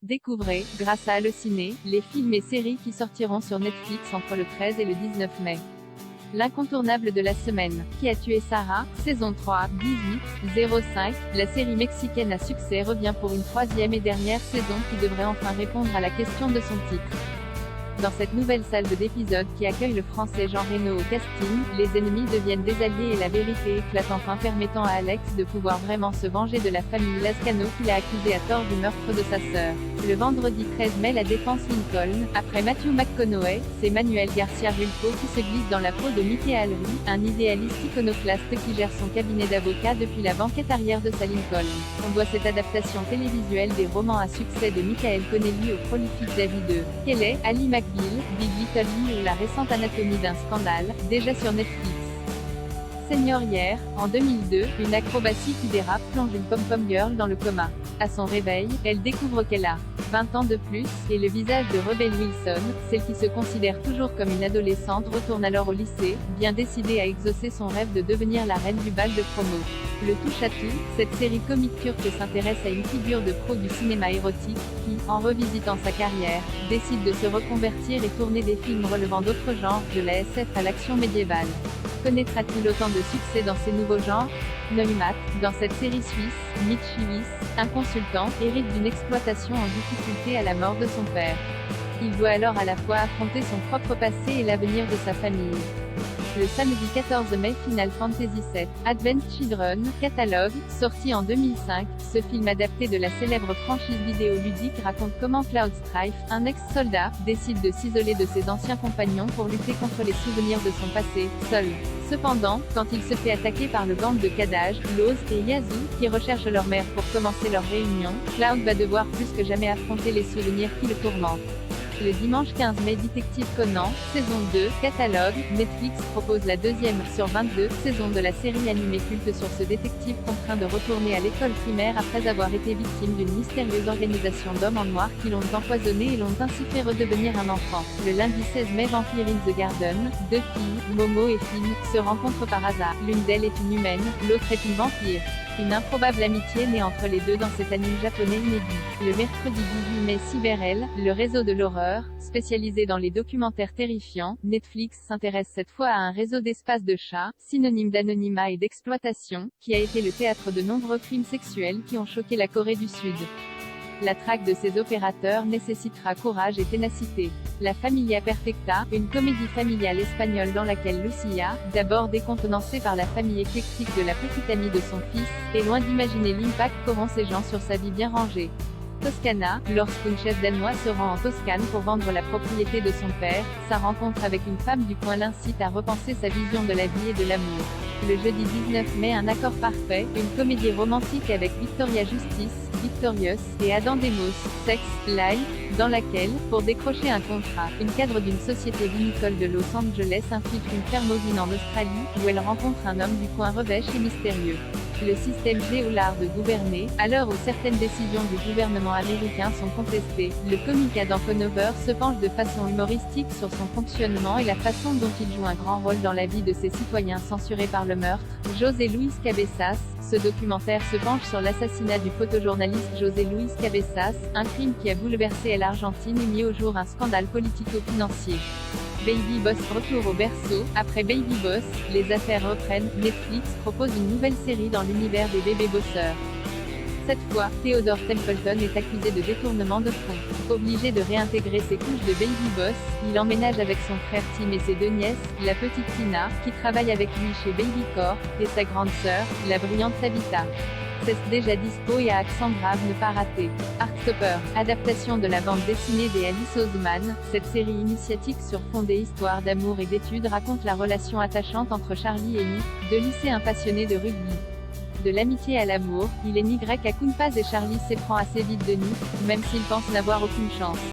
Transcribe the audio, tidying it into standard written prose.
Découvrez, grâce à Allociné, les films et séries qui sortiront sur Netflix entre le 13 et le 19 mai. L'incontournable de la semaine, Qui a tué Sarah, saison 3, 18-05, la série mexicaine à succès revient pour une troisième et dernière saison qui devrait enfin répondre à la question de son titre. Dans cette nouvelle salle d'épisodes qui accueille le français Jean Reno au casting, les ennemis deviennent des alliés et la vérité éclate enfin, permettant à Alex de pouvoir vraiment se venger de la famille Lascano qui l'a accusé à tort du meurtre de sa sœur. Le vendredi 13 mai, la défense Lincoln, après Matthew McConaughey, c'est Manuel Garcia Rulfo qui se glisse dans la peau de Mickey Alry, un idéaliste iconoclaste qui gère son cabinet d'avocats depuis la banquette arrière de sa Lincoln. On doit cette adaptation télévisuelle des romans à succès de Michael Connelly au prolifique David E. Kelley, Ali McBeal, Big Little Lies ou la récente Anatomie d'un scandale, déjà sur Netflix. Senior hier, en 2002, une acrobatie qui dérape plonge une pom-pom girl dans le coma. À son réveil, elle découvre qu'elle a 20 ans de plus, et le visage de Rebel Wilson, celle qui se considère toujours comme une adolescente, retourne alors au lycée, bien décidée à exaucer son rêve de devenir la reine du bal de promo. Le touche-à-tout, cette série comique turque s'intéresse à une figure de pro du cinéma érotique, qui, en revisitant sa carrière, décide de se reconvertir et tourner des films relevant d'autres genres, de la SF à l'action médiévale. Connaîtra-t-il autant de succès dans ces nouveaux genres? Neumatt, dans cette série suisse, Mitch Lewis, un consultant, hérite d'une exploitation en difficulté à la mort de son père. Il doit alors à la fois affronter son propre passé et l'avenir de sa famille. Le samedi 14 mai, Final Fantasy VII, Advent Children, catalogue, sorti en 2005, ce film adapté de la célèbre franchise vidéoludique raconte comment Cloud Strife, un ex-soldat, décide de s'isoler de ses anciens compagnons pour lutter contre les souvenirs de son passé, seul. Cependant, quand il se fait attaquer par le gang de Kadaj, Loz et Yazoo, qui recherchent leur mère pour commencer leur réunion, Cloud va devoir plus que jamais affronter les souvenirs qui le tourmentent. Le dimanche 15 mai, Détective Conan, saison 2, catalogue, Netflix propose la deuxième sur 22 saison de la série animée culte sur ce détective contraint de retourner à l'école primaire après avoir été victime d'une mystérieuse organisation d'hommes en noir qui l'ont empoisonné et l'ont ainsi fait redevenir un enfant. Le lundi 16 mai, Vampire in the Garden, deux filles, Momo et Finn, se rencontrent par hasard. L'une d'elles est une humaine, l'autre est une vampire. Une improbable amitié naît entre les deux dans cet anime japonais inédit. Le mercredi 18 mai, Cyberelle, le réseau de l'horreur, spécialisé dans les documentaires terrifiants, Netflix s'intéresse cette fois à un réseau d'espaces de chats, synonyme d'anonymat et d'exploitation, qui a été le théâtre de nombreux crimes sexuels qui ont choqué la Corée du Sud. La traque de ces opérateurs nécessitera courage et ténacité. La Familia Perfecta, une comédie familiale espagnole dans laquelle Lucia, d'abord décontenancée par la famille éclectique de la petite amie de son fils, est loin d'imaginer l'impact qu'auront ces gens sur sa vie bien rangée. Toscana, lorsqu'une chef danois se rend en Toscane pour vendre la propriété de son père, sa rencontre avec une femme du coin l'incite à repenser sa vision de la vie et de l'amour. Le jeudi 19 mai, Un accord parfait, une comédie romantique avec Victoria Justice, Victorious, et Adam Demos, Sex, Life, dans laquelle, pour décrocher un contrat, une cadre d'une société vinicole de Los Angeles infiltre une ferme ovine en Australie, où elle rencontre un homme du coin revêche et mystérieux. Le système G ou l'art de gouverner, à l'heure où certaines décisions du gouvernement américain sont contestées, le comique Adam Conover se penche de façon humoristique sur son fonctionnement et la façon dont il joue un grand rôle dans la vie de ses citoyens censurés par le meurtre. José Luis Cabezas, ce documentaire se penche sur l'assassinat du photojournaliste José Luis Cabezas, un crime qui a bouleversé l'Argentine et mis au jour un scandale politico-financier. Baby Boss, retour au berceau. Après Baby Boss, les affaires reprennent. Netflix propose une nouvelle série dans l'univers des bébés bosseurs. Cette fois, Theodore Templeton est accusé de détournement de fonds. Obligé de réintégrer ses couches de Baby Boss, il emménage avec son frère Tim et ses deux nièces, la petite Tina, qui travaille avec lui chez Baby Core, et sa grande sœur, la brillante Tabitha. C'est déjà dispo et à accent grave, ne pas rater. Heartstopper, adaptation de la bande dessinée des Alice Oseman, cette série initiatique sur fond des histoires d'amour et d'études raconte la relation attachante entre Charlie et Nick, deux lycéens passionnés de rugby. De l'amitié à l'amour, il est Y à Kunpaz et Charlie s'éprend assez vite de Nick, même s'il pense n'avoir aucune chance.